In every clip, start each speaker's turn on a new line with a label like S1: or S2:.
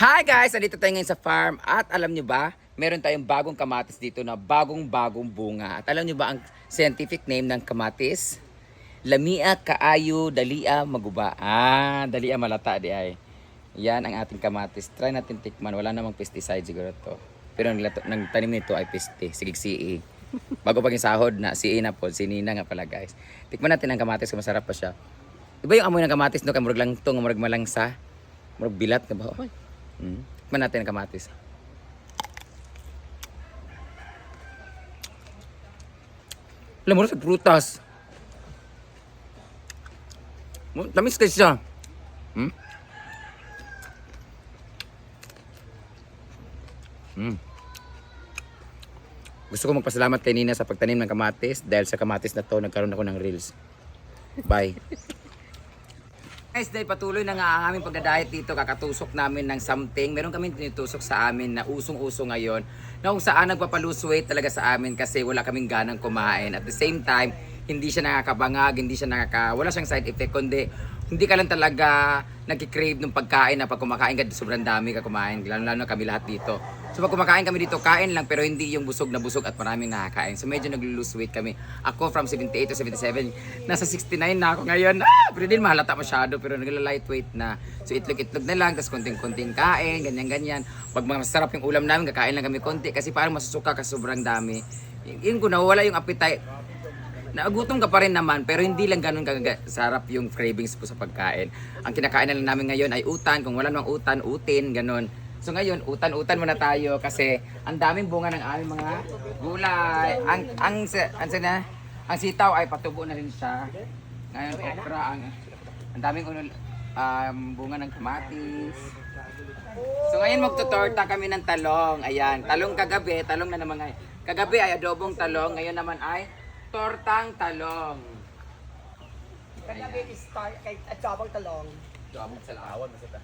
S1: Hi guys! Andito tayo ngayon sa farm at alam nyo ba, meron tayong bagong kamatis dito na bagong-bagong bunga. At alam nyo ba ang scientific name ng kamatis? Lamia kaayo dalia maguba. Dalia malata di ay. Yan ang ating kamatis. Try natin tikman. Wala namang pesticide siguro to. Pero ang tanim nito ay peste. Sigig CE. Bago pag sahod na, CE na po. Sinina nga pala guys. Tikman natin ang kamatis kung masarap pa siya. Iba yung amoy ng kamatis no? Kamurag lang to, kamurag malangsa. Murag bilat ka ba? Oy. Tikman natin ang kamatis. Alam mo sa prutas. Tamis kasi siya. Gusto ko magpasalamat kay Nina sa pagtanim ng kamatis. Dahil sa kamatis na to, nagkaroon ako ng reels. Bye. Guys, dahil patuloy na nga ang aming pagdadayet dito, kakatusok namin ng something. Meron kami tinitusok sa amin na usong-uso ngayon na kung saan nagpapalose weight talaga sa amin kasi wala kaming ganang kumain. At the same time, hindi siya nakakabangag, wala siyang side effect, kundi hindi ka lang talaga nagkikrave ng pagkain na pag kumakain ka, sobrang dami ka kumain, lalo na kami lahat dito. So pag kumakain kami dito, kain lang pero hindi yung busog na busog at maraming nakakain. So medyo nag-lose weight kami. Ako from 78 to 77, nasa 69 na ako ngayon. Pero din mahalata masyado pero nagla-lightweight na. So itlog-itlog na lang, tapos konting-konting kain, ganyan-ganyan. Pag masarap yung ulam namin, kakain lang kami konti kasi parang masusuka kasi sobrang dami. Yun ko nawala yung appetite. Nagutom ka pa rin naman pero hindi lang ganun kasarap yung cravings ko sa pagkain. Ang kinakain na lang namin ngayon ay utan. Kung wala namang utan, utin, ganun. So ngayon, utan-utan muna tayo kasi ang daming bunga ng aming mga gulay. Ang sitaw ay patubo na rin siya. Ngayon, okra, ang daming bunga ng kamatis. So ngayon magtutorta kami ng talong. Ayan, talong kagabi, talong na naman ngayon. Kagabi ay adobong talong, ngayon naman ay tortang talong.
S2: Kagabi is kay adobong talong.
S1: Adobong salawan masita.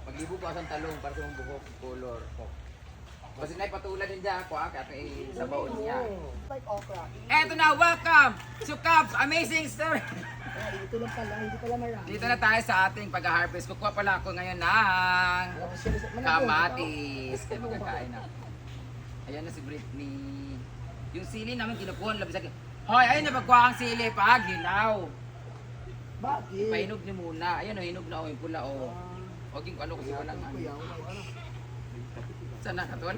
S1: Maglibo ko asang talong para sa mong buhok color. Kasi naipatulan din dyan ako kaya sa baon niya.
S2: Like okra.
S1: Eto na, welcome to Cubs Amazing Story!
S2: Dito lang pala, hindi pala marami.
S1: Dito na tayo sa ating pag-harvest. Kukuha pala ako ngayon ng kamatis. Kaya magkakain na. Ayan na si Britney. Yung sili namin kinukuha, labis sa hoy, ayun na pagkuha ang sili pa, ginaw.
S2: Bakit?
S1: Pahinog niyo muna. Ayan o, hinog na o, yung pula o. Huwag yung ano kasi walang ano. Saan na, Katol?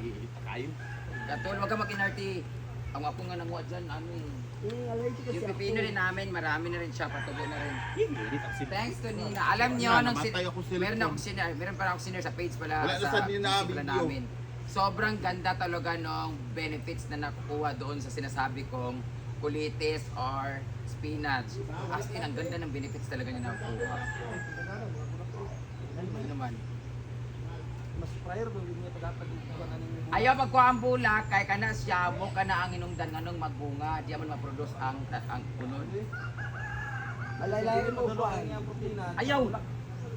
S1: Katol, huwag ka makinarti. Ang ako nga nanguha dyan, ano eh. Yung pipino rin namin, marami na rin siya, patubo na rin. Thanks to Nina. Alam niyo, meron pala akong sinner sa page pala sa pala namin. Sobrang ganda talaga ng benefits na nakukuha doon sa sinasabi kong kulitis or spinach. As in, ang ganda ng benefits talaga niya nakukuha. Ano naman?
S2: Mas prior doon niya dapat
S1: Ayaw pagkuha ang bulak, kay kana siya mo kana ang inungdan nganong magbunga, di man ma-produce ang punod.
S2: Alaylay mo kuan.
S1: Ayaw.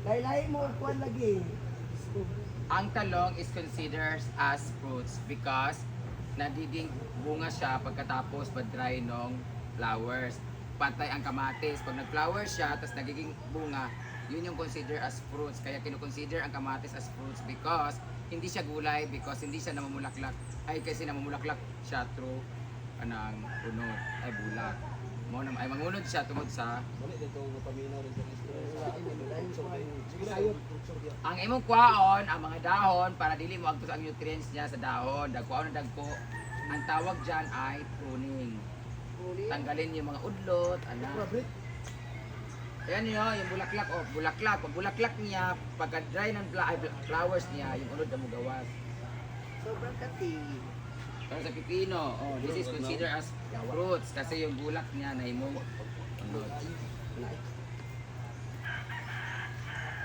S2: Laylay mo kuan lagi.
S1: Ang talong is considered as fruits because nagiging bunga siya pagkatapos mag-dry ng flowers. Patay ang kamatis. Pag nag-flowers siya, tapos nagiging bunga, yun yung consider as fruits. Kaya kinukonsider ang kamatis as fruits because hindi siya gulay, because hindi siya namumulaklak. Ay kasi namumulaklak siya through anang unod, ay bulak. Ay mangunod siya tungod sa ang imong kwaon, ang mga dahon para dili mo agtos ang nutrients niya sa dahon. Dagkwaon na dagko. Ang tawag diyan ay pruning. Tanggalin yung mga udlot, ana. Ayan yun, yung bulaklak, bulaklak. Pag bulaklak niya, pagka-dry ng flowers niya, yung unod na mo gawas.
S2: Sobrang kati.
S1: Pero sa pipino, this is considered as fruits kasi yung bulak niya na imong unod.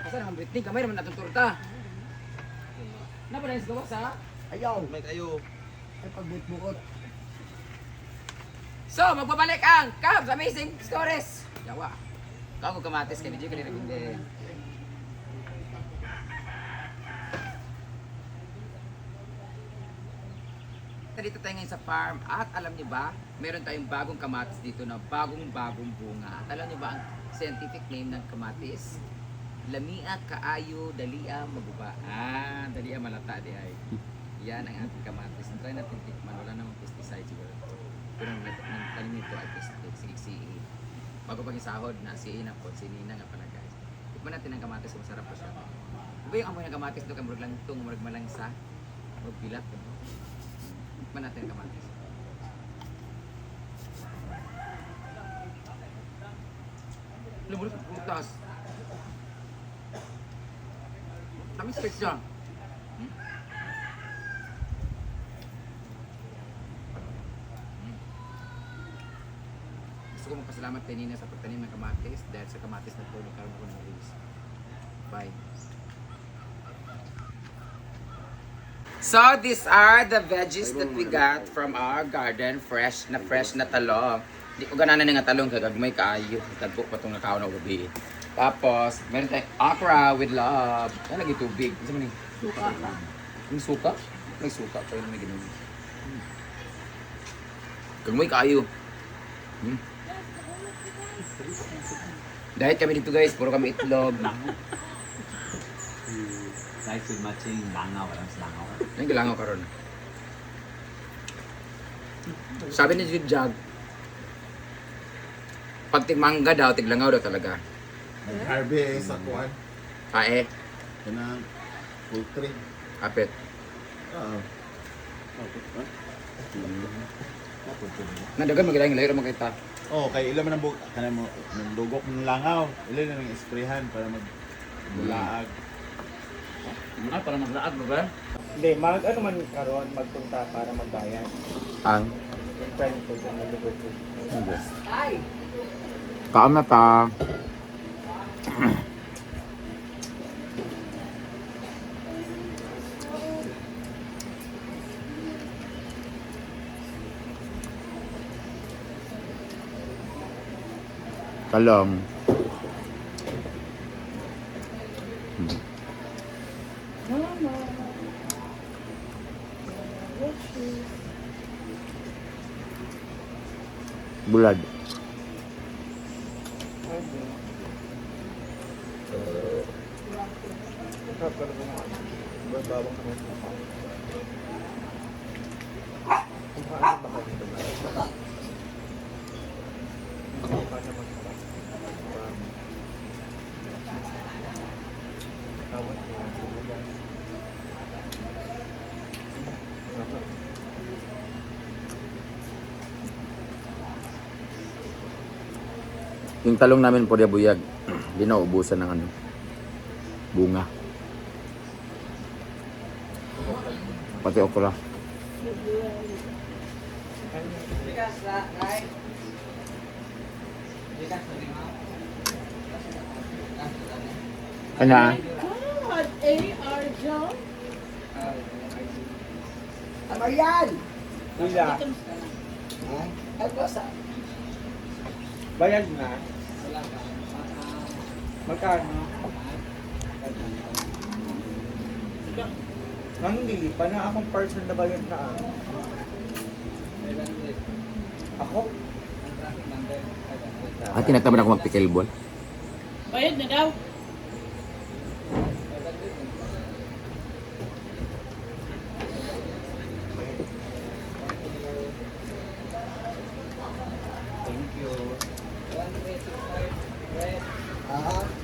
S1: Asan ang Britney? Kamay naman natong torta. Na ba na yung gawas ha?
S2: Ayaw.
S3: May kayo.
S2: Ay pagbutbukot.
S1: So, magbabalik ang Cubs Amazing Stories! Yawa. Kung kamatis kay medyo kanina dito tayo ngayon sa farm at alam niyo ba, meron tayong bagong kamatis dito na bagong-bagong bunga. At alam niyo ba ang scientific name ng kamatis? Lamia kaayo dalia maguba. may malata di ay. Yan ang ating kamatis. Try natin tikman. Wala namang pesticide siguro. Pero ang tanim nito ay pesticide. Sige. Bago pag isahod na, na po. Sinina nga pala guys. Tikman natin ang kamatis. Masarap po siya. Diba yung amoy ng kamatis doon? Kamurag lang itong, murag malangsa. Murag bilat. Tikman natin ang kamatis. Lumulot ang prutas. Tamis pa siya. Gusto ko magpasalamat kay Nina sa pagtanim ng kamatis dahil sa kamatis na ito nagkaroon ako ng release. Bye. So these are the veggies that we got from our garden. Fresh na talong. Di ko gananan nga talong kay gagmay kaayo. Tagpo pa itong nakaon na gabi. Tapos, meron tayong okra with love. Ay, lagi tubig. Isa man yung suka. Yung suka? May suka. Pero may ganun. Gagmay kaayo. Dahil kami dito guys, puro kami itlog.
S3: Rice with matching langaw, walang langaw.
S1: Yan gilangaw karon. Sabi ni Jig Jag, pag tigmangga daw, tiglangaw daw talaga.
S4: Harvest sa kuwan.
S1: Pae,
S4: Kanang poultry.
S1: apit.
S4: Oo.
S1: Nadagan magalang layo mo kita.
S4: Oh, kay ilan man ang kanang mo ng dugok ng langaw. Ilan na ng isprehan para magbulaag.
S3: Ah, para maglaag ba?
S2: Hindi, ano man karon magpunta para magbayan.
S1: Ang
S2: Yung friend ko sa Liverpool.
S1: kaam na ta. Talong. Bulad. Yung talong namin po buyag, di na ubusan ng bunga. Pati okra. Ano?
S5: God, A.R. John.
S2: Amaryan! Wala. Ay, basta. Bayad na. Magkano? Nang hindi pa na akong person na bayad na ako.
S1: Ah, tinataman ako mag-pickleball.
S5: Bayad na daw.
S2: Thank you. Ah.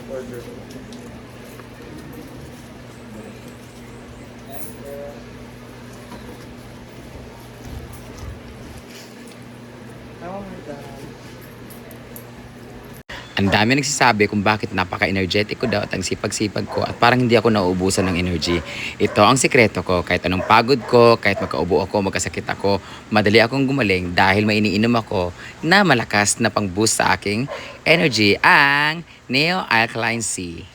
S2: Order. Oh my God.
S1: Ang dami nagsasabi kung bakit napaka-energetic ko daw at ang sipag-sipag ko at parang hindi ako nauubusan ng energy. Ito ang sikreto ko. Kahit anong pagod ko, kahit magkaubo ako, magkasakit ako, madali akong gumaling dahil may iniinom ako na malakas na pang-boost sa aking energy, ang Neo Alkaline C.